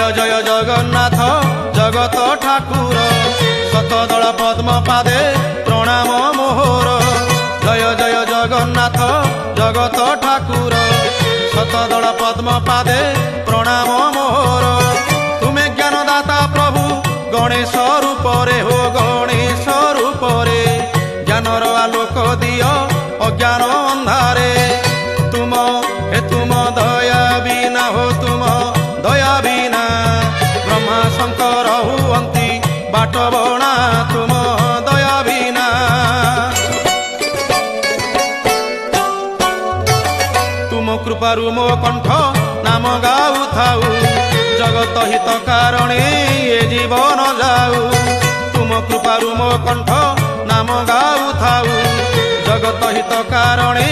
জয় জগন্নাথ জগত ঠাকুর শতদল পদ্ম পাদে প্রণাম মোহর জয় জয় জগন্নাথ জগত ঠাকুর শতদল পদ্ম পাদে প্রণাম মোহর তুমি জ্ঞানদাতা প্রভু গণেশ রূপরে হো গণেশ রূপরে জ্ঞানর আলোক দিও অজ্ঞান ଅନ୍ଧାରେ তুম দয়া বিনা হো তুম দয়া বিনা ব্রহ্মা শঙ্কর হুয়ন্তি বাট বଣା তুম দয়া বিনা তুম কৃপারু মো কণ্ঠ নাম গাউথাউ জগত হিত কারণে এ জীবন যাউ তুম কৃপারু মো কণ্ঠ নাম গাউথাউ জগত হিত কারণে